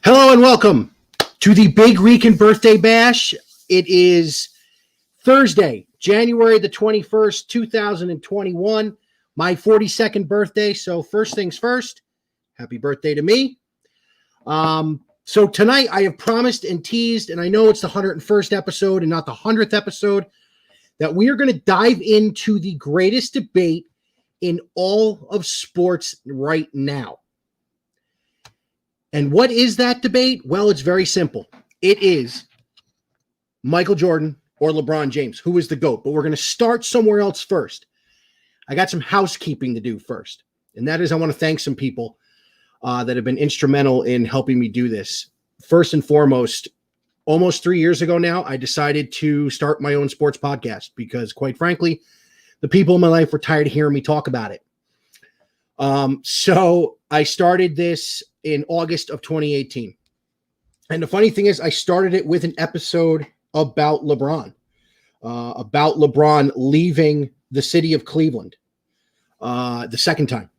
Hello and welcome to the Big Rican Birthday Bash. It is Thursday, January the 21st, 2021, my 42nd birthday. So first things first, happy birthday to me. So tonight I have promised and teased, and I know it's the 101st episode and not the 100th episode, that we are going to dive into the greatest debate in all of sports right now. And what is that debate? Well, it's very simple. It is Michael Jordan or LeBron James, who is the GOAT. But we're going to start somewhere else first. I got some housekeeping to do first. And that is, I want to thank some people that have been instrumental in helping me do this. First and foremost, almost 3 years ago now, I decided to start my own sports podcast because, quite frankly, the people in my life were tired of hearing me talk about it. So I started this in August of 2018. And the funny thing is, I started it with an episode about LeBron leaving the city of Cleveland the second time.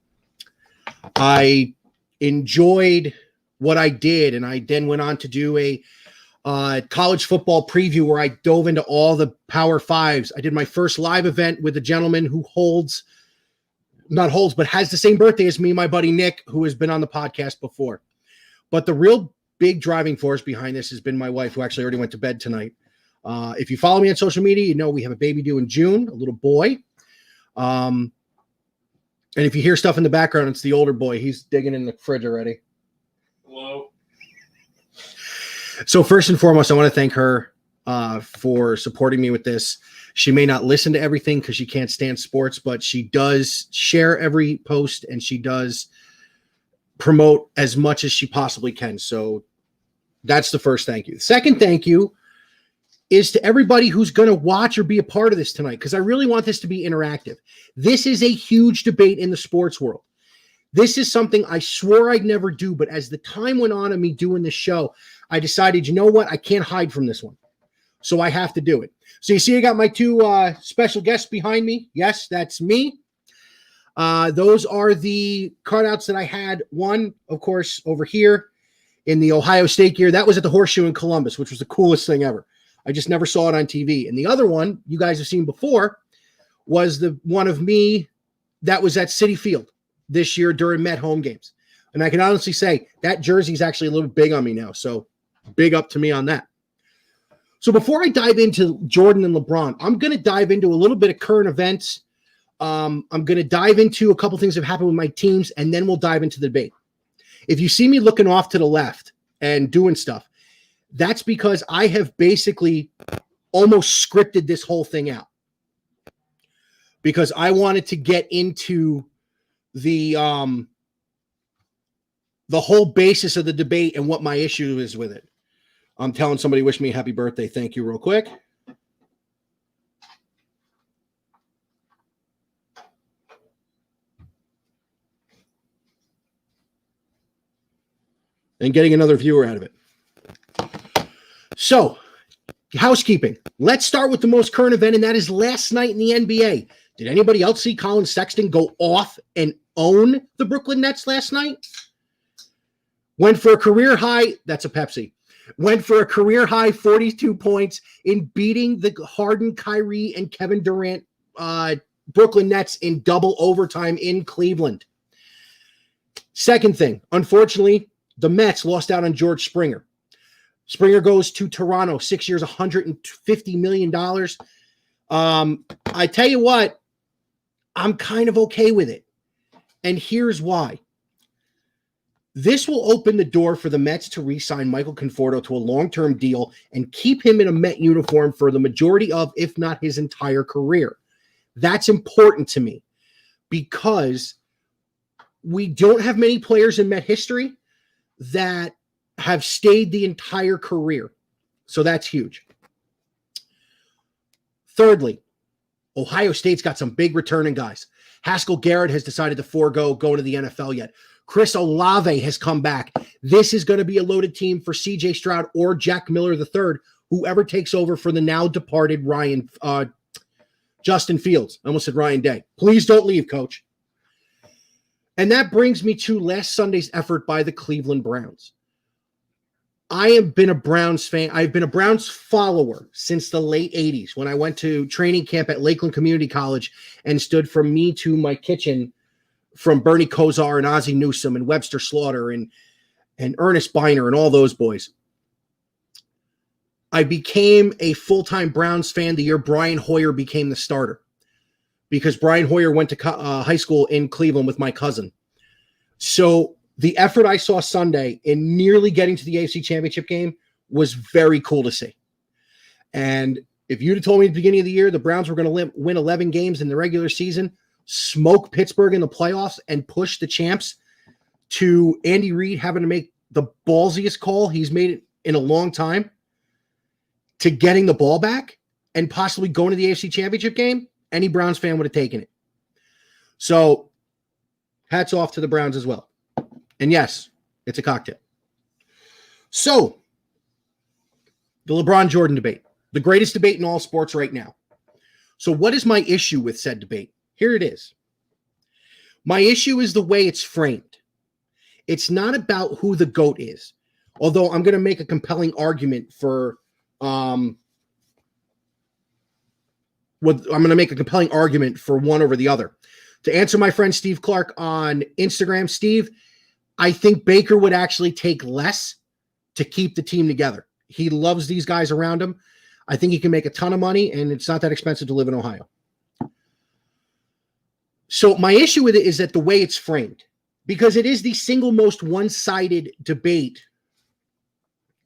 I enjoyed what I did, and I then went on to do a college football preview where I dove into all the Power Fives. I did my first live event with a gentleman who has the same birthday as me, my buddy Nick, who has been on the podcast before. But the real big driving force behind this has been my wife, who actually already went to bed tonight. If you follow me on social media, you know we have a baby due in June, a little boy. And if you hear stuff in the background, it's the older boy. He's digging in the fridge already. Hello. So first and foremost, I want to thank her for supporting me with this. She may not listen to everything because she can't stand sports, but she does share every post and she does promote as much as she possibly can. So that's the first thank you. The second thank you is to everybody who's going to watch or be a part of this tonight, because I really want this to be interactive. This is a huge debate in the sports world. This is something I swore I'd never do, but as the time went on of me doing this show, I decided, you know what? I can't hide from this one. So I have to do it. So you see I got my two special guests behind me. Yes, that's me. Those are the cutouts that I had. One, of course, over here in the Ohio State gear. That was at the Horseshoe in Columbus, which was the coolest thing ever. I just never saw it on TV. And the other one you guys have seen before was the one of me that was at Citi Field this year during Met home games. And I can honestly say that jersey is actually a little big on me now. So big up to me on that. So before I dive into Jordan and LeBron, I'm going to dive into a little bit of current events. I'm going to dive into a couple things that have happened with my teams, and then we'll dive into the debate. If you see me looking off to the left and doing stuff, that's because I have basically almost scripted this whole thing out because I wanted to get into the whole basis of the debate and what my issue is with it. I'm telling somebody, wish me a happy birthday. Thank you real quick. And getting another viewer out of it. So, housekeeping. Let's start with the most current event, and that is last night in the NBA. Did anybody else see Colin Sexton go off and own the Brooklyn Nets last night? Went for a career high. That's a Pepsi. Went for a career high 42 points in beating the Harden, Kyrie, and Kevin Durant Brooklyn Nets in double overtime in Cleveland. Second thing, unfortunately, the Mets lost out on George Springer. Springer goes to Toronto, 6 years, $150 million. I tell you what, I'm kind of okay with it. And here's why. This will open the door for the Mets to re-sign Michael Conforto to a long-term deal and keep him in a Met uniform for the majority of, if not his entire career. That's important to me because we don't have many players in Met history that have stayed the entire career. So that's huge. Thirdly, Ohio State's got some big returning guys. Haskell Garrett has decided to forego going to the NFL yet. Chris Olave has come back. This is going to be a loaded team for C.J. Stroud or Jack Miller III, whoever takes over for the now departed Justin Fields. I almost said Ryan Day. Please don't leave, coach. And that brings me to last Sunday's effort by the Cleveland Browns. I have been a Browns fan. I've been a Browns follower since the late 80s when I went to training camp at Lakeland Community College and stood from me to my kitchen from Bernie Kosar and Ozzie Newsome and Webster Slaughter and Ernest Biner and all those boys. I became a full-time Browns fan the year Brian Hoyer became the starter because Brian Hoyer went to high school in Cleveland with my cousin. So the effort I saw Sunday in nearly getting to the AFC Championship game was very cool to see. And if you'd have told me at the beginning of the year the Browns were going to win 11 games in the regular season, smoke Pittsburgh in the playoffs, and push the champs to Andy Reid having to make the ballsiest call he's made it in a long time to getting the ball back and possibly going to the AFC Championship game, any Browns fan would have taken it. So hats off to the Browns as well. And yes, it's a cocktail. So the LeBron Jordan debate, the greatest debate in all sports right now. So what is my issue with said debate? Here it is. My issue is the way it's framed. It's not about who the GOAT is, although I'm going to make a compelling argument for I'm going to make a compelling argument for one over the other. To answer my friend Steve Clark on Instagram, Steve, I think Baker would actually take less to keep the team together. He loves these guys around him. I think he can make a ton of money, and it's not that expensive to live in Ohio. So my issue with it is that the way it's framed, because it is the single most one-sided debate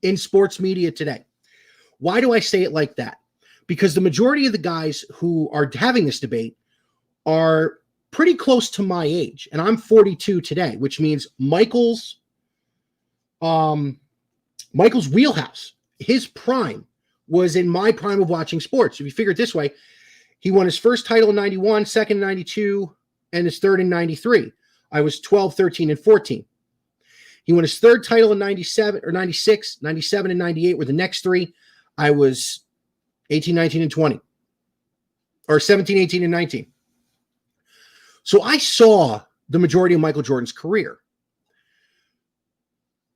in sports media today. Why do I say it like that? Because the majority of the guys who are having this debate are pretty close to my age, and I'm 42 today, which means Michael's wheelhouse, his prime, was in my prime of watching sports. If you figure it this way, he won his first title in 91, second in 92, and his third in 93. I was 12, 13, and 14. He won his third title in 97 or 96, 97, and 98 were the next three. I was 18, 19, and 20. Or 17, 18, and 19. So I saw the majority of Michael Jordan's career.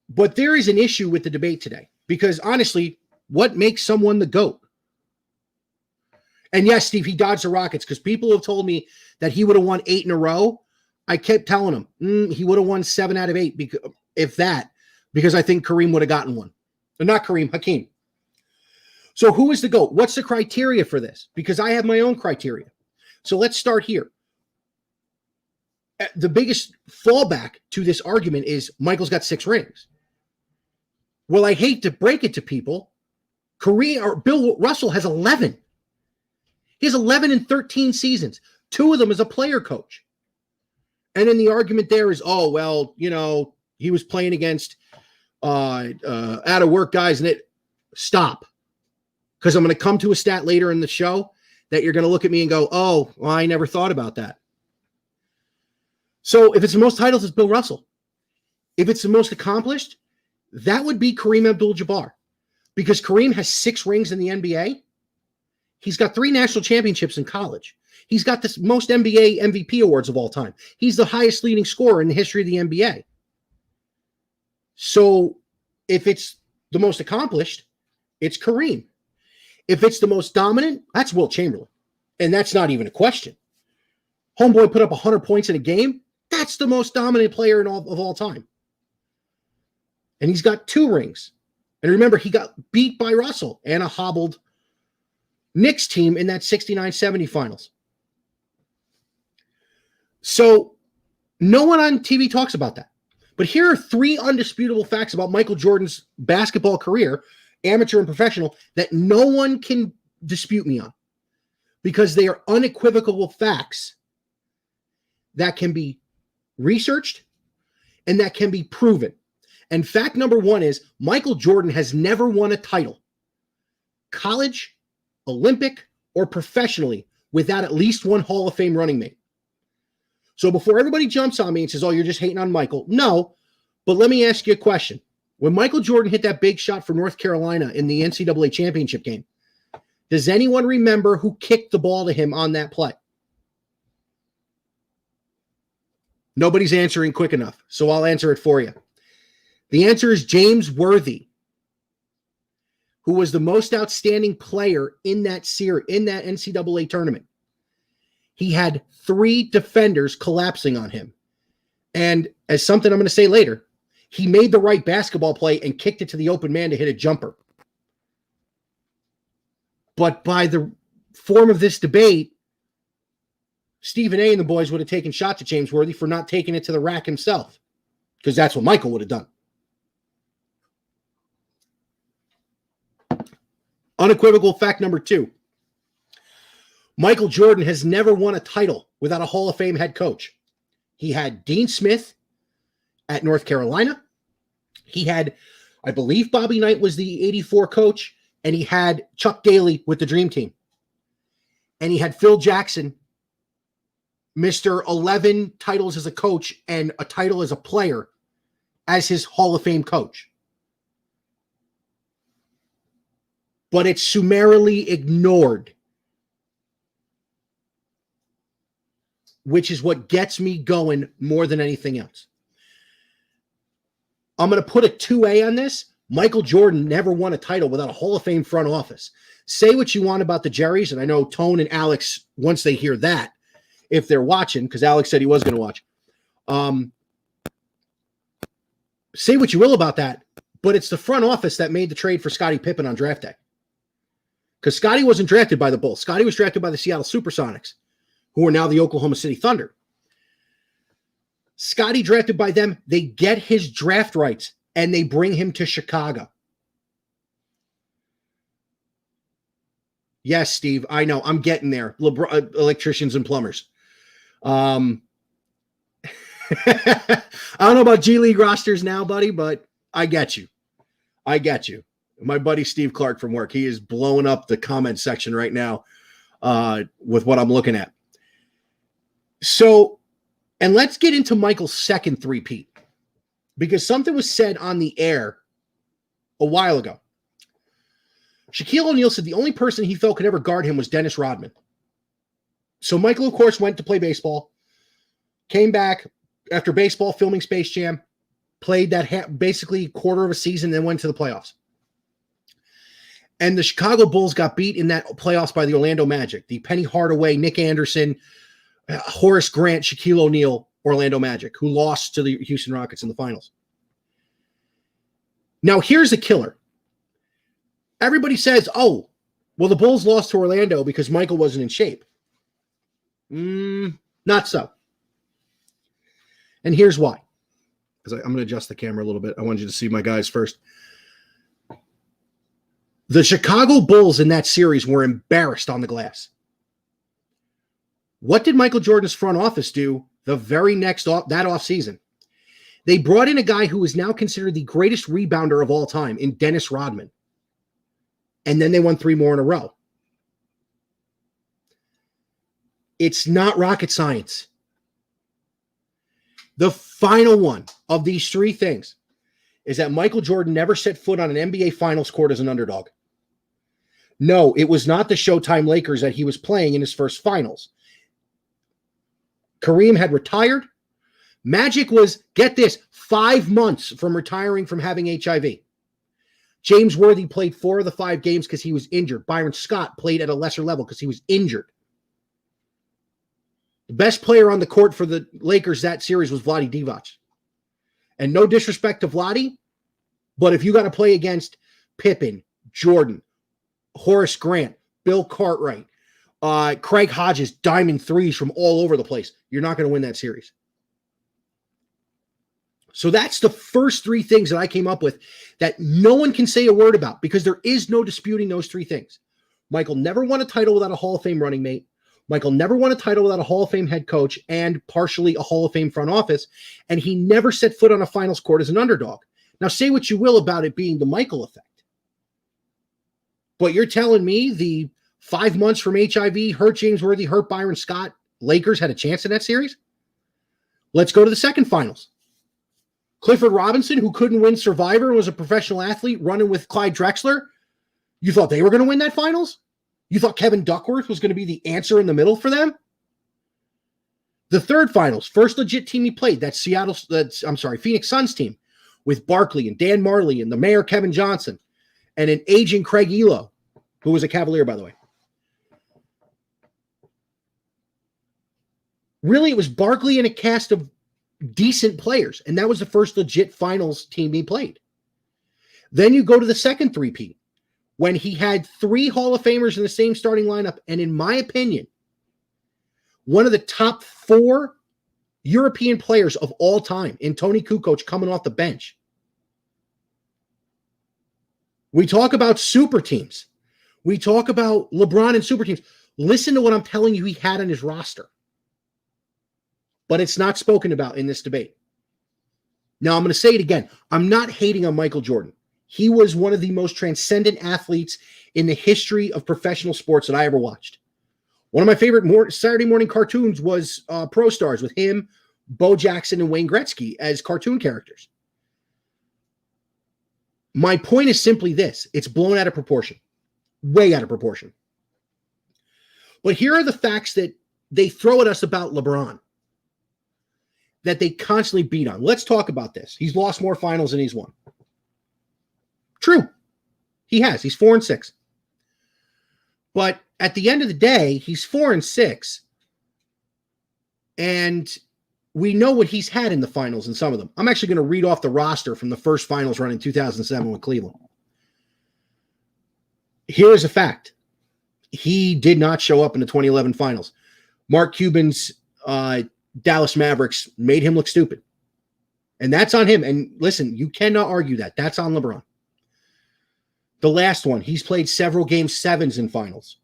But there is an issue with the debate today. Because honestly, what makes someone the GOAT? And yes, Steve, he dodged the Rockets because people have told me that he would have won 8 in a row. I kept telling him he would have won 7 out of 8, because I think Kareem would have gotten one. Not Kareem, Hakeem. So who is the GOAT? What's the criteria for this? Because I have my own criteria. So let's start here. The biggest fallback to this argument is Michael's got 6 rings. Well, I hate to break it to people. Bill Russell has 11. He has 11 and 13 seasons. 2 of them as a player coach. And then the argument there is, he was playing against out of work guys, and stop. Because I'm going to come to a stat later in the show that you're going to look at me and go, oh, well, I never thought about that. So if it's the most titles, it's Bill Russell. If it's the most accomplished, that would be Kareem Abdul-Jabbar. Because Kareem has 6 rings in the NBA. He's got 3 national championships in college. He's got the most NBA MVP awards of all time. He's the highest leading scorer in the history of the NBA. So if it's the most accomplished, it's Kareem. If it's the most dominant, that's Wilt Chamberlain. And that's not even a question. Homeboy put up 100 points in a game. That's the most dominant player of all time. And he's got 2 rings. And remember, he got beat by Russell and a hobbled Knicks team in that 69-70 finals. So no one on TV talks about that. But here are 3 undisputable facts about Michael Jordan's basketball career, amateur and professional, that no one can dispute me on. Because they are unequivocal facts that can be researched and that can be proven. And fact number 1 is Michael Jordan has never won a title, college, Olympic, or professionally, without at least one Hall of Fame running mate. So before everybody jumps on me and says, oh, you're just hating on Michael. No, but let me ask you a question. When Michael Jordan hit that big shot for North Carolina in the NCAA championship game, does anyone remember who kicked the ball to him on that play? Nobody's answering quick enough, so I'll answer it for you. The answer is James Worthy, who was the most outstanding player in that series, in that NCAA tournament, he had 3 defenders collapsing on him. And as something I'm going to say later, he made the right basketball play and kicked it to the open man to hit a jumper. But by the form of this debate, Stephen A. and the boys would have taken shots at James Worthy for not taking it to the rack himself, because that's what Michael would have done. Unequivocal fact number 2. Michael Jordan has never won a title without a Hall of Fame head coach. He had Dean Smith at North Carolina. He had, I believe Bobby Knight was the 84 coach, and he had Chuck Daly with the Dream Team. And he had Phil Jackson, Mr. 11 titles as a coach and a title as a player, as his Hall of Fame coach. But it's summarily ignored, which is what gets me going more than anything else. I'm going to put a 2A on this. Michael Jordan never won a title without a Hall of Fame front office. Say what you want about the Jerrys, and I know Tone and Alex, once they hear that, if they're watching, because Alex said he was going to watch, say what you will about that, but it's the front office that made the trade for Scottie Pippen on draft day. Because Scottie wasn't drafted by the Bulls. Scottie was drafted by the Seattle Supersonics, who are now the Oklahoma City Thunder. Scottie drafted by them, they get his draft rights, and they bring him to Chicago. Yes, Steve, I know. I'm getting there. Electricians and plumbers. I don't know about G League rosters now, buddy, but I get you. I get you. My buddy Steve Clark from work, he is blowing up the comment section right now with what I'm looking at. So, and let's get into Michael's second three-peat, because something was said on the air a while ago. Shaquille O'Neal said the only person he felt could ever guard him was Dennis Rodman. So Michael, of course, went to play baseball, came back after baseball, filming Space Jam, played that basically quarter of a season, then went to the playoffs. And the Chicago Bulls got beat in that playoffs by the Orlando Magic, the Penny Hardaway, Nick Anderson, Horace Grant, Shaquille O'Neal, Orlando Magic, who lost to the Houston Rockets in the finals. Now, here's a killer. Everybody says, oh, well, the Bulls lost to Orlando because Michael wasn't in shape. Not so. And here's why. Because I'm going to adjust the camera a little bit. I want you to see my guys first. The Chicago Bulls in that series were embarrassed on the glass. What did Michael Jordan's front office do the very next that offseason? They brought in a guy who is now considered the greatest rebounder of all time in Dennis Rodman. And then they won 3 more in a row. It's not rocket science. The final one of these 3 things is that Michael Jordan never set foot on an NBA Finals court as an underdog. No, it was not the Showtime Lakers that he was playing in his first finals. Kareem had retired. Magic was, get this, 5 months from retiring from having HIV. James Worthy played 4 of the 5 games because he was injured. Byron Scott played at a lesser level because he was injured. The best player on the court for the Lakers that series was Vlade Divac. And no disrespect to Vlade, but if you got to play against Pippen, Jordan, Horace Grant, Bill Cartwright, Craig Hodges, diamond threes from all over the place, you're not going to win that series. So that's the first 3 things that I came up with that no one can say a word about, because there is no disputing those 3 things. Michael never won a title without a Hall of Fame running mate. Michael never won a title without a Hall of Fame head coach and partially a Hall of Fame front office. And he never set foot on a finals court as an underdog. Now, say what you will about it being the Michael effect. But you're telling me the 5 months from HIV hurt James Worthy, hurt Byron Scott, Lakers had a chance in that series? Let's go to the second finals. Clifford Robinson, who couldn't win Survivor and was a professional athlete running with Clyde Drexler, you thought they were going to win that finals? You thought Kevin Duckworth was going to be the answer in the middle for them? The third finals, first legit team he played, Phoenix Suns team with Barkley and Dan Marley and the mayor Kevin Johnson and an aging Craig Elo, who was a Cavalier, by the way. Really, it was Barkley and a cast of decent players, and that was the first legit finals team he played. Then you go to the second three-peat, when he had 3 Hall of Famers in the same starting lineup, and in my opinion, one of the top 4 European players of all time in Tony Kukoc coming off the bench. We talk about super teams. We talk about LeBron and super teams. Listen to what I'm telling you he had on his roster. But it's not spoken about in this debate. Now, I'm going to say it again. I'm not hating on Michael Jordan. He was one of the most transcendent athletes in the history of professional sports that I ever watched. One of my favorite Saturday morning cartoons was Pro Stars with him, Bo Jackson, and Wayne Gretzky as cartoon characters. My point is simply this. It's blown out of proportion. Way out of proportion. But here are the facts that they throw at us about LeBron that they constantly beat on. Let's talk about this. He's lost more finals than he's won. True. He has. He's 4-6. But at the end of the day, he's 4-6. And we know what he's had in the finals in some of them. I'm actually going to read off the roster from the first finals run in 2007 with Cleveland. Here's a fact. He did not show up in the 2011 finals. Mark Cuban's Dallas Mavericks made him look stupid. And that's on him. And listen, you cannot argue that. That's on LeBron. The last one, he's played several game 7s in finals.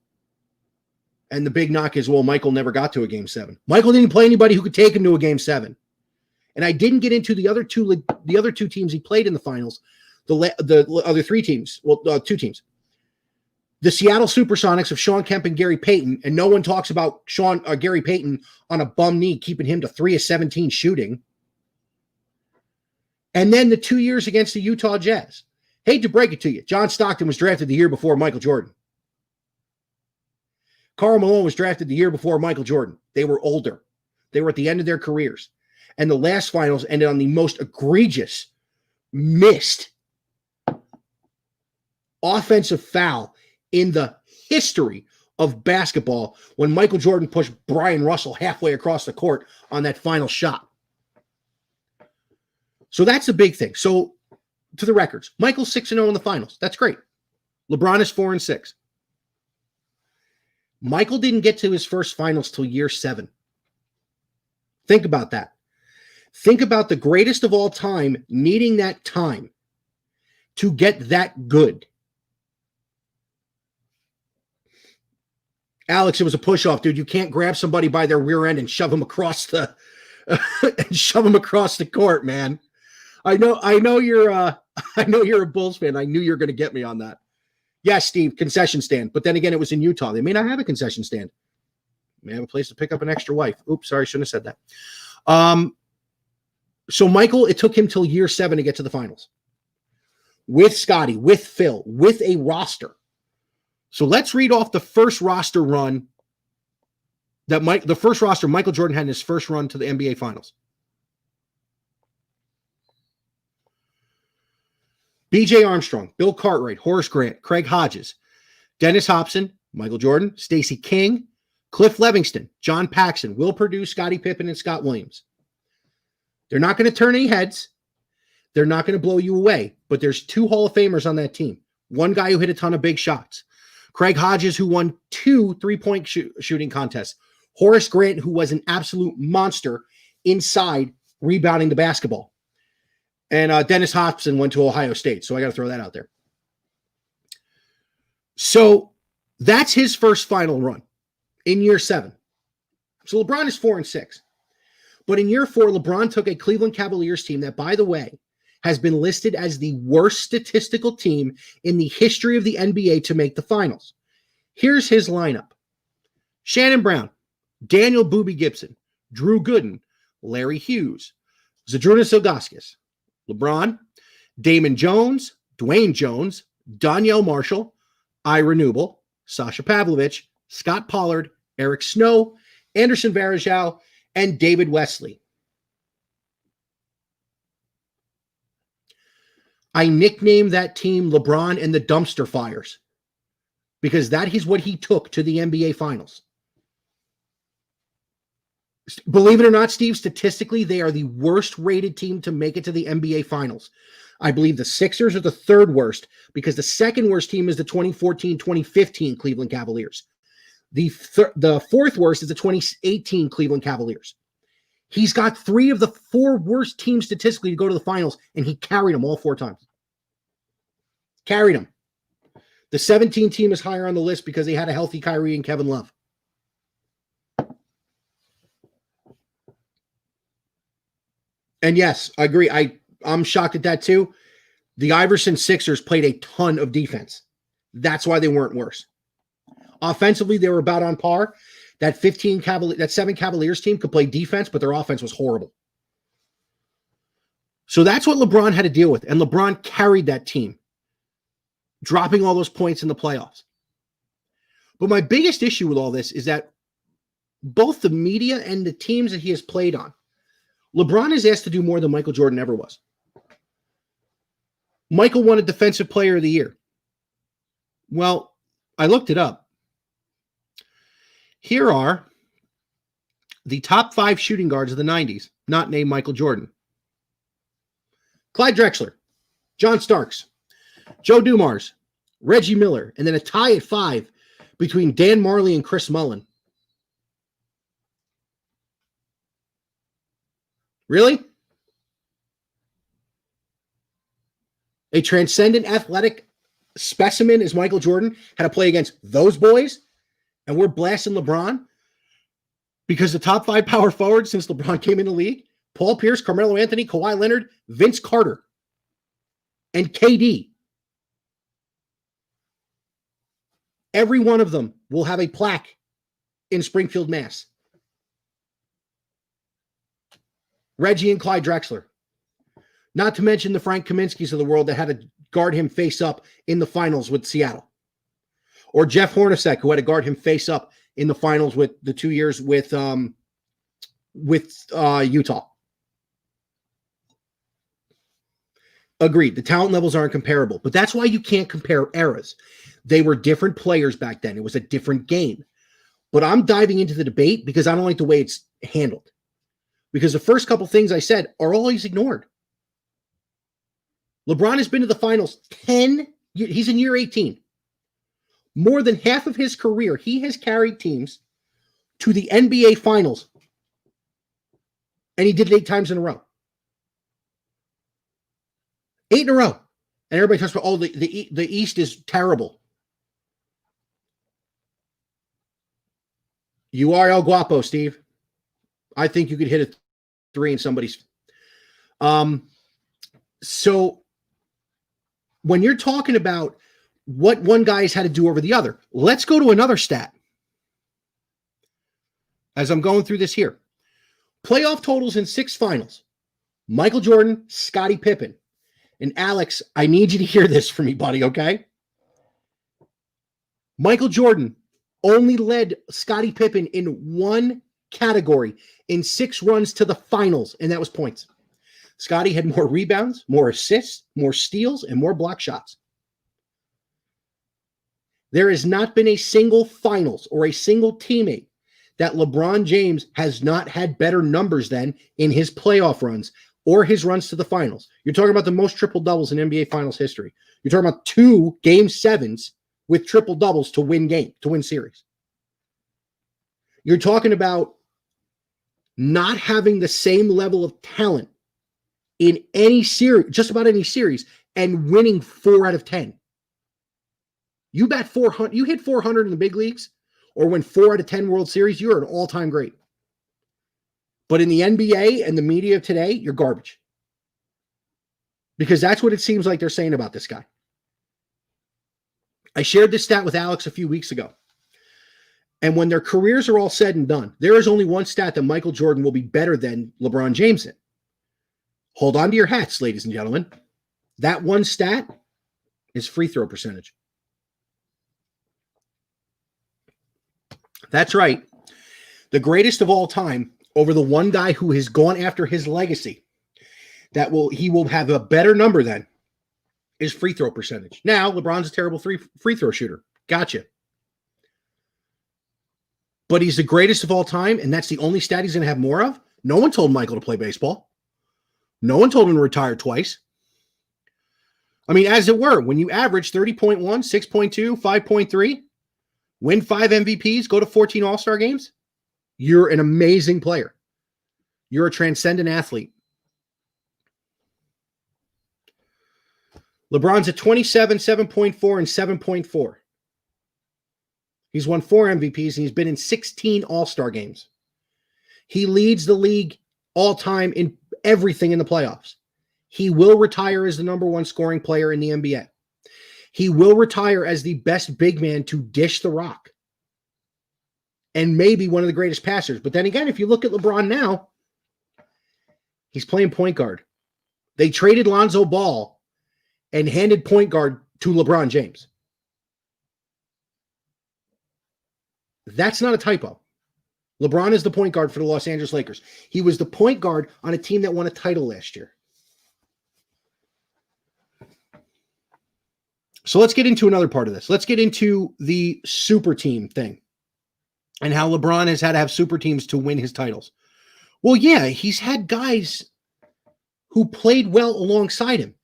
And the big knock is, well, Michael never got to a game 7. Michael didn't play anybody who could take him to a game 7. And I didn't get into the other two teams he played in the finals, the other 3 teams, 2 teams. The Seattle Supersonics of Sean Kemp and Gary Payton, and no one talks about Gary Payton on a bum knee, keeping him to 3 of 17 shooting. And then the 2 years against the Utah Jazz. Hate to break it to you, John Stockton was drafted the year before Michael Jordan. Karl Malone was drafted the year before Michael Jordan. They were older. They were at the end of their careers. And the last finals ended on the most egregious, missed offensive foul in the history of basketball when Michael Jordan pushed Brian Russell halfway across the court on that final shot. So that's a big thing. So to the records, Michael's 6-0 in the finals. That's great. LeBron is 4-6. Michael didn't get to his first finals till year 7. Think about that. Think about the greatest of all time needing that time to get that good. Alex, it was a push-off, dude. You can't grab somebody by their rear end and shove them across the court, man. I know you're a Bulls fan. I knew you were going to get me on that. Yes, Steve, concession stand. But then again, it was in Utah. They may not have a concession stand. May have a place to pick up an extra wife. Oops, sorry, shouldn't have said that. So Michael, it took him till year 7 to get to the finals. With Scotty, with Phil, with a roster. So let's read off the first roster run the first roster Michael Jordan had in his first run to the NBA Finals. B.J. Armstrong, Bill Cartwright, Horace Grant, Craig Hodges, Dennis Hobson, Michael Jordan, Stacey King, Cliff Levingston, John Paxson, Will Perdue, Scottie Pippen, and Scott Williams. They're not going to turn any heads. They're not going to blow you away. But there's 2 Hall of Famers on that team. One guy who hit a ton of big shots. Craig Hodges, who won 2 3-point shooting contests. Horace Grant, who was an absolute monster inside rebounding the basketball. And Dennis Hobson went to Ohio State. So I got to throw that out there. So that's his first final run in year 7. So LeBron is 4-6. But in year 4, LeBron took a Cleveland Cavaliers team that, by the way, has been listed as the worst statistical team in the history of the NBA to make the finals. Here's his lineup. Shannon Brown, Daniel Boobie Gibson, Drew Gooden, Larry Hughes, Zydrunas Ilgauskas, LeBron, Damon Jones, Dwayne Jones, Donyell Marshall, Ira Newble, Sasha Pavlovich, Scott Pollard, Eric Snow, Anderson Varejao, and David Wesley. I nicknamed that team LeBron and the Dumpster Fires because that is what he took to the NBA Finals. Believe it or not, Steve, statistically, they are the worst rated team to make it to the NBA Finals. I believe the Sixers are the third worst because the second worst team is the 2014-2015 Cleveland Cavaliers. The fourth worst is the 2018 Cleveland Cavaliers. He's got 3 of the 4 worst teams statistically to go to the finals, and he carried them all 4 times. Carried them. The 17 team is higher on the list because they had a healthy Kyrie and Kevin Love. And yes, I agree. I'm shocked at that too. The Iverson Sixers played a ton of defense. That's why they weren't worse. Offensively, they were about on par. That 7 Cavaliers team could play defense, but their offense was horrible. So that's what LeBron had to deal with. And LeBron carried that team, dropping all those points in the playoffs. But my biggest issue with all this is that both the media and the teams that he has played on, LeBron is asked to do more than Michael Jordan ever was. Michael won a Defensive Player of the Year. Well, I looked it up. Here are the top 5 shooting guards of the 90s, not named Michael Jordan. Clyde Drexler, John Starks, Joe Dumars, Reggie Miller, and then a tie at 5 between Dan Marley and Chris Mullin. Really? A transcendent athletic specimen as Michael Jordan had to play against those boys, and we're blasting LeBron because the top 5 power forwards since LeBron came in the league, Paul Pierce, Carmelo Anthony, Kawhi Leonard, Vince Carter, and KD. Every one of them will have a plaque in Springfield, Mass. Reggie and Clyde Drexler. Not to mention the Frank Kaminsky's of the world that had to guard him face up in the finals with Seattle. Or Jeff Hornacek, who had to guard him face up in the finals with the 2 years with Utah. Agreed. The talent levels aren't comparable, but that's why you can't compare eras. They were different players back then. It was a different game. But I'm diving into the debate because I don't like the way it's handled. Because the first couple things I said are always ignored. LeBron has been to the finals 10 years. He's in year 18. More than half of his career, he has carried teams to the NBA finals. And he did it 8 times in a row. 8 in a row. And everybody talks about, the East is terrible. You are El Guapo, Steve. I think you could hit a 3 in somebody's. So when you're talking about what one guy has had to do over the other, let's go to another stat. As I'm going through this here. Playoff totals in 6 finals. Michael Jordan, Scottie Pippen. And Alex, I need you to hear this for me, buddy, okay? Michael Jordan only led Scottie Pippen in one category in 6 runs to the finals, and that was points. Scottie had more rebounds, more assists, more steals, and more block shots. There has not been a single finals or a single teammate that LeBron James has not had better numbers than in his playoff runs or his runs to the finals. You're talking about the most triple doubles in NBA Finals history. You're talking about 2 Game 7s with triple doubles to win series. You're talking about not having the same level of talent in any series, just about any series, and winning 4 out of 10. You bat 400, you hit 400 in the big leagues, or win 4 out of 10 World Series, you're an all-time great. But in the NBA and the media of today, you're garbage. Because that's what it seems like they're saying about this guy. I shared this stat with Alex a few weeks ago. And when their careers are all said and done, there is only one stat that Michael Jordan will be better than LeBron James in. Hold on to your hats, ladies and gentlemen. That one stat is free throw percentage. That's right. The greatest of all time over the one guy who has gone after his legacy, he will have a better number than is free throw percentage. Now, LeBron's a terrible free throw shooter. Gotcha. But he's the greatest of all time, and that's the only stat he's going to have more of? No one told Michael to play baseball. No one told him to retire twice. I mean, as it were, when you average 30.1, 6.2, 5.3, win 5 MVPs, go to 14 All-Star games, you're an amazing player. You're a transcendent athlete. LeBron's at 27, 7.4, and 7.4. He's won 4 MVPs, and he's been in 16 All-Star games. He leads the league all-time in everything in the playoffs. He will retire as the number 1 scoring player in the NBA. He will retire as the best big man to dish the rock. And maybe one of the greatest passers. But then again, if you look at LeBron now, he's playing point guard. They traded Lonzo Ball and handed point guard to LeBron James. That's not a typo. LeBron is the point guard for the Los Angeles Lakers. He was the point guard on a team that won a title last year. So let's get into another part of this. Let's get into the super team thing and how LeBron has had to have super teams to win his titles. Well, yeah, he's had guys who played well alongside him.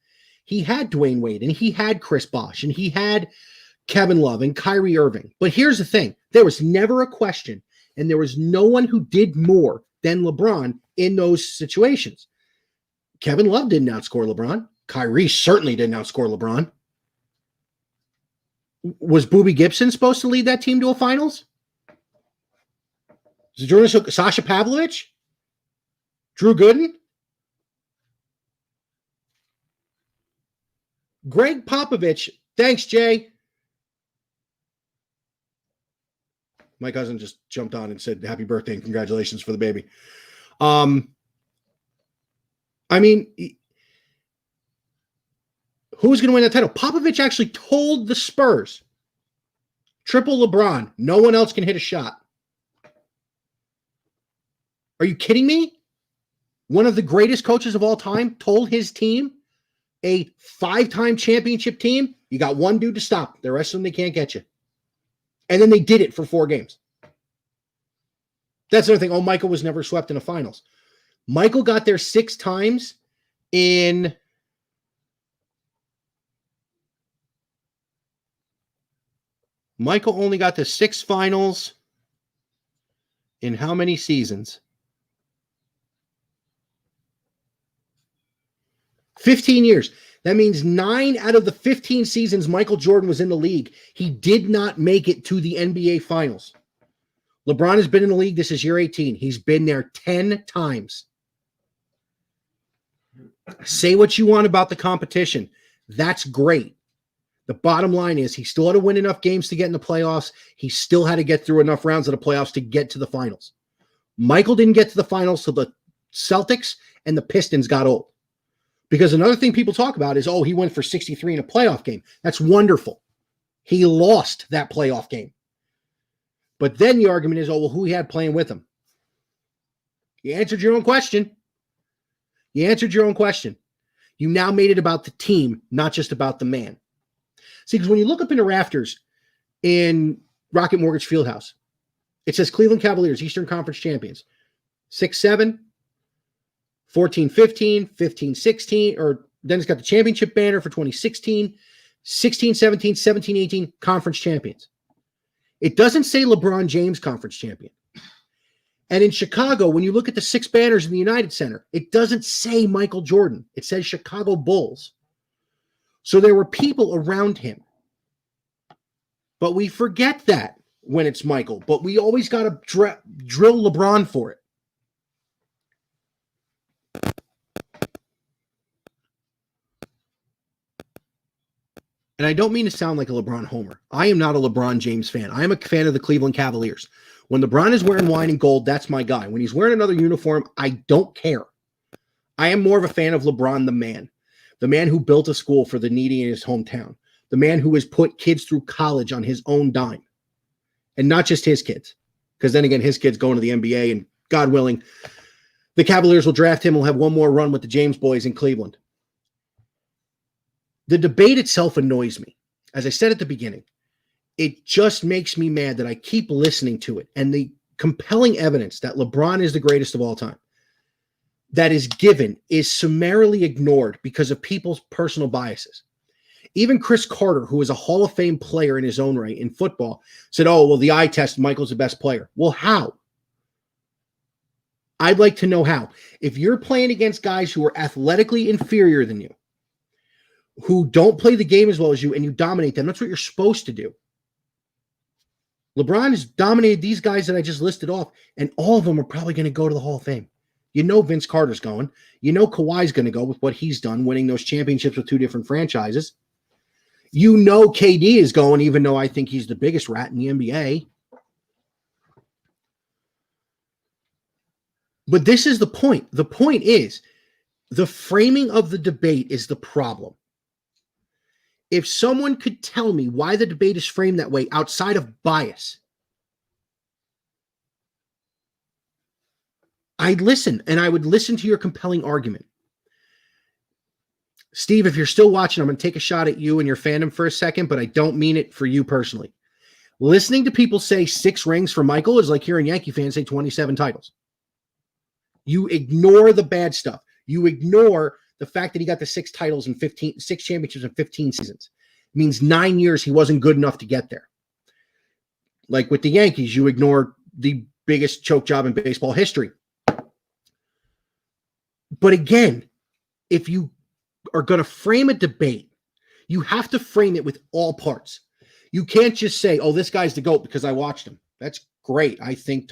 He had Dwayne Wade, and he had Chris Bosh, and he had Kevin Love and Kyrie Irving. But here's the thing. There was never a question, and there was no one who did more than LeBron in those situations. Kevin Love didn't outscore LeBron. Kyrie certainly didn't outscore LeBron. Was Boobie Gibson supposed to lead that team to a finals? Sasha Pavlovich? Drew Gooden? Greg Popovich. Thanks, Jay. My cousin just jumped on and said, happy birthday and congratulations for the baby. I mean, who's going to win that title? Popovich actually told the Spurs, triple LeBron. No one else can hit a shot. Are you kidding me? One of the greatest coaches of all time told his team, a 5-time championship team, you got one dude to stop. The rest of them, they can't get you. And then they did it for 4 games. That's another thing. Oh, Michael was never swept in the finals. Michael got there 6 times in Michael only got to 6 finals in how many seasons? 15 years. That means 9 out of the 15 seasons Michael Jordan was in the league, he did not make it to the NBA Finals. LeBron has been in the league. This is year 18. He's been there 10 times. Say what you want about the competition. That's great. The bottom line is he still had to win enough games to get in the playoffs. He still had to get through enough rounds of the playoffs to get to the finals. Michael didn't get to the finals till the Celtics and the Pistons got old. Because another thing people talk about is, oh, he went for 63 in a playoff game. That's wonderful. He lost that playoff game. But then the argument is, oh, well, who he had playing with him? You answered your own question. You answered your own question. You now made it about the team, not just about the man. See, because when you look up in the rafters in Rocket Mortgage Fieldhouse, it says Cleveland Cavaliers, Eastern Conference champions. 6-7, 14-15, 15-16, or then it's got the championship banner for 2016, 16-17, 17-18 conference champions. It doesn't say LeBron James conference champion. And in Chicago, when you look at the 6 banners in the United Center, it doesn't say Michael Jordan. It says Chicago Bulls. So there were people around him. But we forget that when it's Michael. But we always got to drill LeBron for it. And I don't mean to sound like a LeBron homer. I am not a LeBron James fan. I am a fan of the Cleveland Cavaliers. When LeBron is wearing wine and gold, that's my guy. When he's wearing another uniform, I don't care. I am more of a fan of LeBron the man who built a school for the needy in his hometown, the man who has put kids through college on his own dime, and not just his kids. Because then again, his kids going to the NBA, and God willing, the Cavaliers will draft him. We'll have one more run with the James boys in Cleveland. The debate itself annoys me. As I said at the beginning, it just makes me mad that I keep listening to it. And the compelling evidence that LeBron is the greatest of all time that is given is summarily ignored because of people's personal biases. Even Chris Carter, who is a Hall of Fame player in his own right in football, said, oh, well, the eye test, Michael's the best player. Well, how? I'd like to know how. If you're playing against guys who are athletically inferior than you, who don't play the game as well as you, and you dominate them, that's what you're supposed to do. LeBron has dominated these guys that I just listed off, and all of them are probably going to go to the Hall of Fame. You know Vince Carter's going. You know Kawhi's going to go with what he's done, winning those championships with two different franchises. You know KD is going, even though I think he's the biggest rat in the NBA. But this is the point. The point is, the framing of the debate is the problem. If someone could tell me why the debate is framed that way outside of bias, I'd listen, and I would listen to your compelling argument. Steve, if you're still watching, I'm going to take a shot at you and your fandom for a second, but I don't mean it for you personally. Listening to people say 6 rings for Michael is like hearing Yankee fans say 27 titles. You ignore the bad stuff. You ignore the fact that he got the 6 titles in 6 championships in 15 seasons. It means 9 years he wasn't good enough to get there. Like with the Yankees, you ignore the biggest choke job in baseball history. But again, if you are going to frame a debate, you have to frame it with all parts. You can't just say, oh, this guy's the GOAT because I watched him. That's great. I think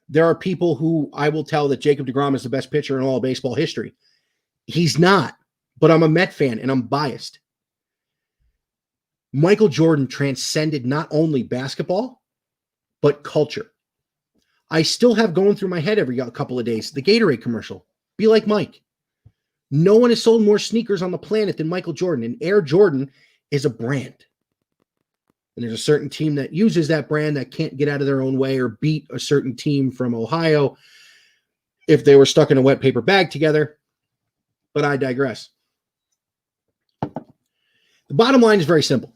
there are people who I will tell that Jacob deGrom is the best pitcher in all of baseball history. He's not, but I'm a Met fan and I'm biased. Michael Jordan transcended not only basketball, but culture. I still have going through my head every couple of days the Gatorade commercial. Be like Mike. No one has sold more sneakers on the planet than Michael Jordan, and Air Jordan is a brand. And there's a certain team that uses that brand that can't get out of their own way or beat a certain team from Ohio if they were stuck in a wet paper bag together. But I digress. The bottom line is very simple.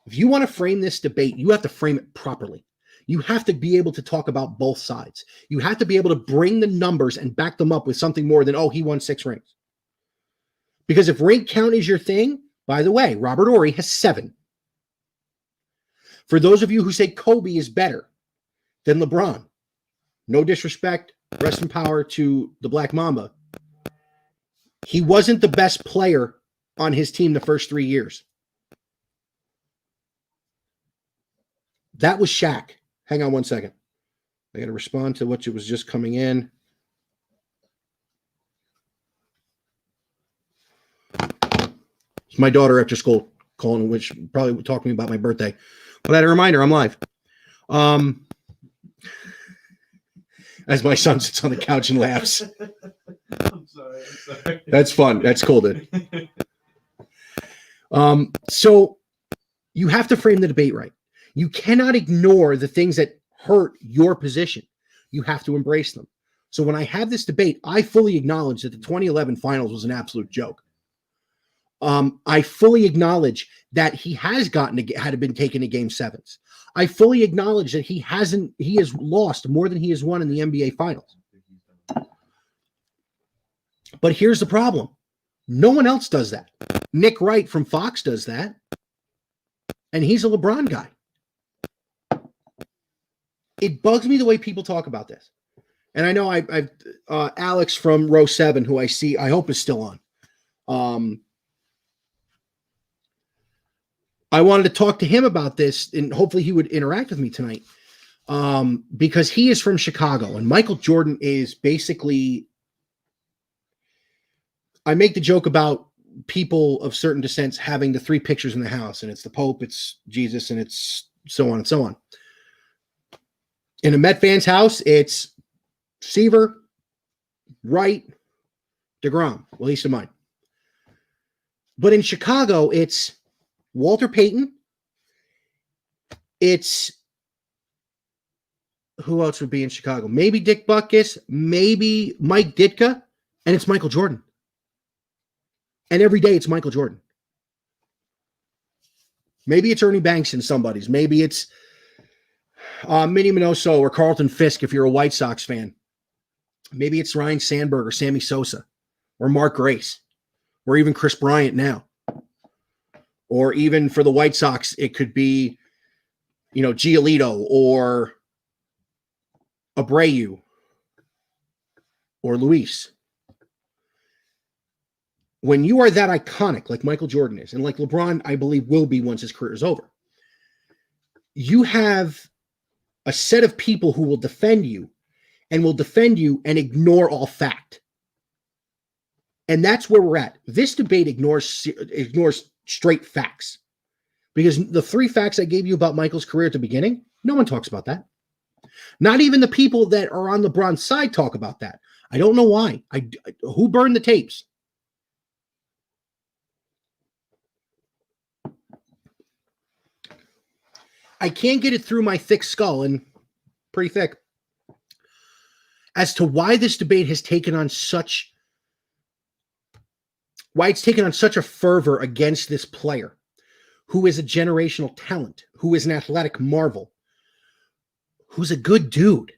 If you want to frame this debate, you have to frame it properly. You have to be able to talk about both sides. You have to be able to bring the numbers and back them up with something more than, oh, he won 6 rings. Because if ring count is your thing, by the way, Robert Horry has 7. For those of you who say Kobe is better than LeBron, no disrespect, rest in power to the Black Mamba. He wasn't the best player on his team the first 3 years. That was Shaq. Hang on one second. I got to respond to what was just coming in. It's my daughter after school calling, which probably would talk to me about my birthday. But I had a reminder, I'm live. As my son sits on the couch and laughs. I'm sorry. That's fun. That's cool, dude. So you have to frame the debate right. You cannot ignore the things that hurt your position. You have to embrace them. So when I have this debate, I fully acknowledge that the 2011 finals was an absolute joke. I fully acknowledge that he has been taken to game 7s. I fully acknowledge that he has lost more than he has won in the NBA finals. But here's the problem. No one else does that. Nick Wright from Fox does that. And he's a LeBron guy. It bugs me the way people talk about this. And I know I've Alex from row 7, who I hope is still on. I wanted to talk to him about this, and hopefully he would interact with me tonight, because he is from Chicago, and Michael Jordan is basically, I make the joke about people of certain descents having the 3 pictures in the house, and it's the Pope, it's Jesus, and it's so on and so on. In a Met fan's house, it's Seaver, Wright, deGrom, well, at least in mine. But in Chicago, it's Walter Payton. It's who else would be in Chicago? Maybe Dick Butkus, maybe Mike Ditka, and it's Michael Jordan. And every day it's Michael Jordan. Maybe it's Ernie Banks in somebody's. Maybe it's Minnie Minoso or Carlton Fisk if you're a White Sox fan. Maybe it's Ryan Sandberg or Sammy Sosa or Mark Grace or even Chris Bryant now. Or even for the White Sox, it could be, Giolito or Abreu or Luis. When you are that iconic, like Michael Jordan is, and like LeBron, I believe, will be once his career is over, you have a set of people who will defend you and ignore all fact. And that's where we're at. This debate ignores straight facts. Because the 3 facts I gave you about Michael's career at the beginning, no one talks about that. Not even the people that are on LeBron's side talk about that. I don't know why. Who burned the tapes? I can't get it through my thick skull, and pretty thick, as to why this debate has taken on such a fervor against this player who is a generational talent, who is an athletic marvel, who's a good dude.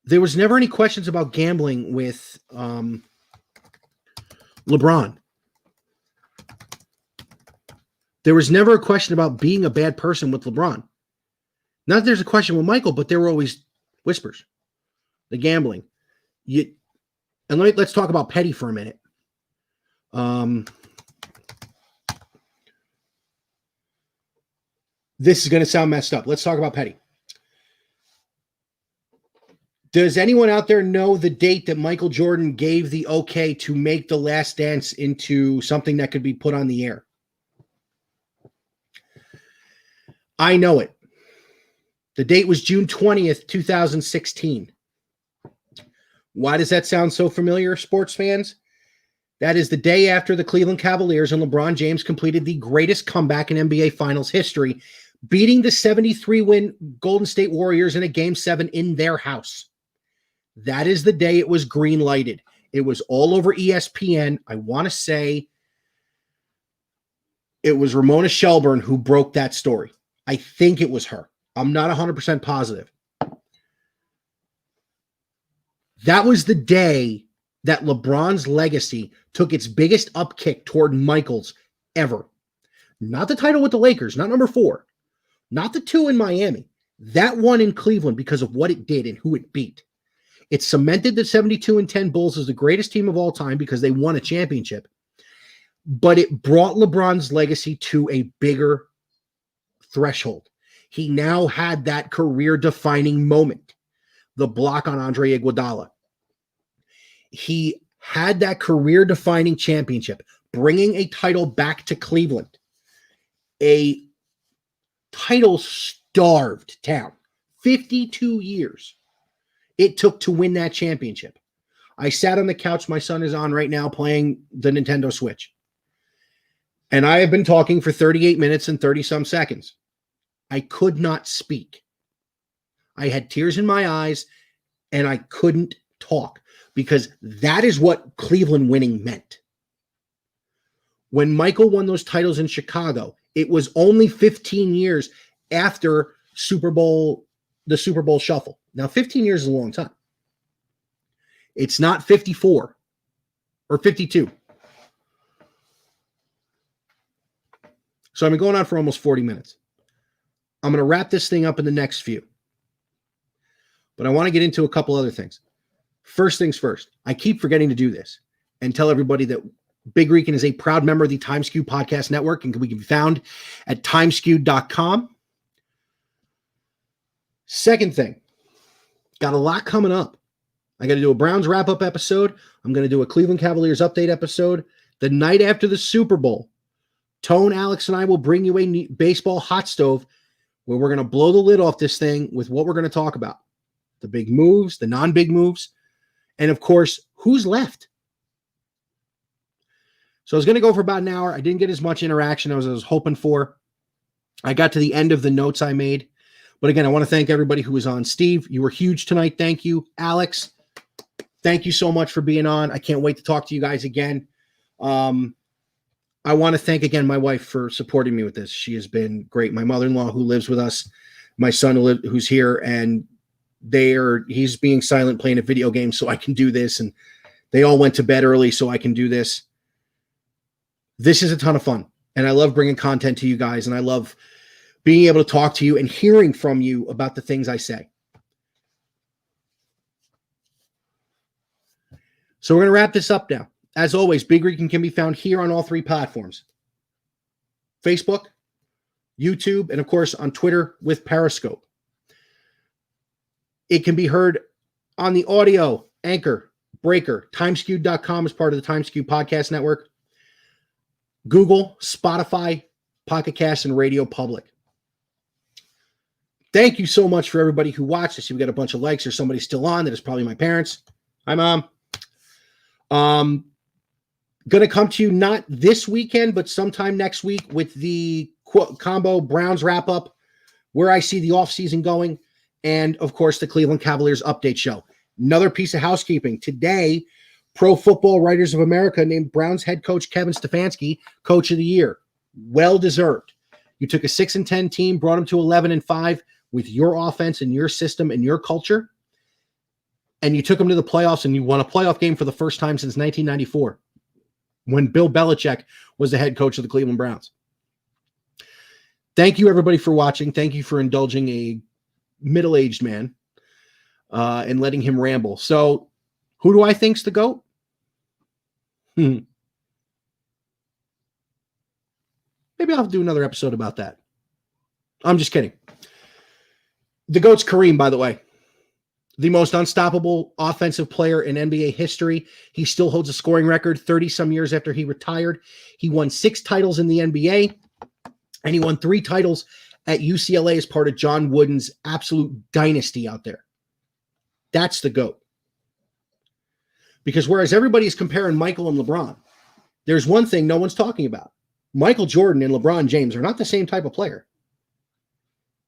There was never any questions about gambling with LeBron. There was never a question about being a bad person with LeBron. Not that there's a question with Michael, but there were always whispers. The gambling. Let's talk about Petty for a minute. This is going to sound messed up. Let's talk about Petty. Does anyone out there know the date that Michael Jordan gave the okay to make The Last Dance into something that could be put on the air? I know it. The date was June 20th, 2016. Why does that sound so familiar, sports fans? That is the day after the Cleveland Cavaliers and LeBron James completed the greatest comeback in NBA Finals history, beating the 73-win Golden State Warriors in a Game 7 in their house. That is the day it was green-lighted. It was all over ESPN. I want to say it was Ramona Shelburne who broke that story. I think it was her. I'm not 100% positive. That was the day that LeBron's legacy took its biggest upkick toward Michael's ever. Not the title with the Lakers, not number 4. Not the 2 in Miami. That one in Cleveland because of what it did and who it beat. It cemented the 72-10 Bulls as the greatest team of all time because they won a championship. But it brought LeBron's legacy to a bigger threshold. He now had that career-defining moment. The block on Andre Iguodala. He had that career-defining championship, bringing a title back to Cleveland. A title-starved town. 52 years it took to win that championship. I sat on the couch my son is on right now playing the Nintendo Switch. And I have been talking for 38 minutes and 30-some seconds. I could not speak. I had tears in my eyes, and I couldn't talk because that is what Cleveland winning meant. When Michael won those titles in Chicago, it was only 15 years after the Super Bowl shuffle. Now, 15 years is a long time. It's not 54 or 52. So I've been going on for almost 40 minutes. I'm going to wrap this thing up in the next few. But I want to get into a couple other things. First things first, I keep forgetting to do this and tell everybody that Big Rican is a proud member of the TimeSkew Podcast Network and we can be found at timeskewed.com. Second thing, got a lot coming up. I got to do a Browns wrap-up episode. I'm going to do a Cleveland Cavaliers update episode. The night after the Super Bowl, Tone, Alex, and I will bring you a baseball hot stove where we're going to blow the lid off this thing with what we're going to talk about. The big moves, the non-big moves, and of course, who's left. So I was going to go for about an hour. I didn't get as much interaction as I was hoping for. I got to the end of the notes I made. But again, I want to thank everybody who was on. Steve, you were huge tonight. Thank you. Alex, thank you so much for being on. I can't wait to talk to you guys again. I want to thank again my wife for supporting me with this. She has been great. My mother-in-law who lives with us, my son who's here, and he's being silent playing a video game so I can do this. And they all went to bed early so I can do this. This is a ton of fun. And I love bringing content to you guys. And I love being able to talk to you and hearing from you about the things I say. So we're going to wrap this up now. As always, Big Rican can be found here on all 3 platforms. Facebook, YouTube, and of course on Twitter with Periscope. It can be heard on the audio, Anchor, Breaker, timeskewed.com is part of the Timeskewed Podcast Network, Google, Spotify, Pocket Cast, and Radio Public. Thank you so much for everybody who watched. I see we got a bunch of likes. There's somebody still on that is probably my parents. Hi, Mom. Going to come to you not this weekend, but sometime next week with the combo Browns wrap up, where I see the offseason going, and of course the Cleveland Cavaliers update show. Another piece of housekeeping. Today, Pro Football Writers of America named Browns head coach Kevin Stefanski Coach of the Year. Well deserved. You took a 6-10 team, brought them to 11-5 with your offense and your system and your culture, and you took them to the playoffs, and you won a playoff game for the first time since 1994. When Bill Belichick was the head coach of the Cleveland Browns. Thank you, everybody, for watching. Thank you for indulging a middle-aged man and letting him ramble. So, who do I think's the GOAT? Maybe I'll have to do another episode about that. I'm just kidding. The GOAT's Kareem, by the way. The most unstoppable offensive player in NBA history. He still holds a scoring record 30-some years after he retired. He won 6 titles in the NBA, and he won 3 titles at UCLA as part of John Wooden's absolute dynasty out there. That's the GOAT. Because whereas everybody is comparing Michael and LeBron, there's one thing no one's talking about. Michael Jordan and LeBron James are not the same type of player.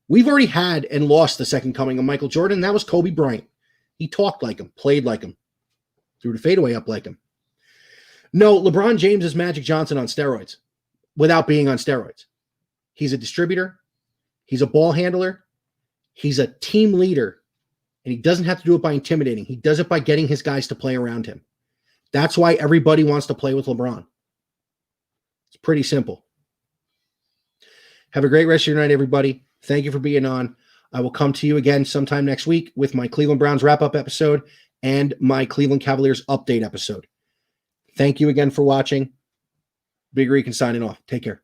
We've already had and lost the second coming of Michael Jordan, and that was Kobe Bryant. He talked like him, played like him, threw the fadeaway up like him. No, LeBron James is Magic Johnson on steroids without being on steroids. He's a distributor. He's a ball handler. He's a team leader, and he doesn't have to do it by intimidating. He does it by getting his guys to play around him. That's why everybody wants to play with LeBron. It's pretty simple. Have a great rest of your night, everybody. Thank you for being on. I will come to you again sometime next week with my Cleveland Browns wrap-up episode and my Cleveland Cavaliers update episode. Thank you again for watching. Big Rican signing off. Take care.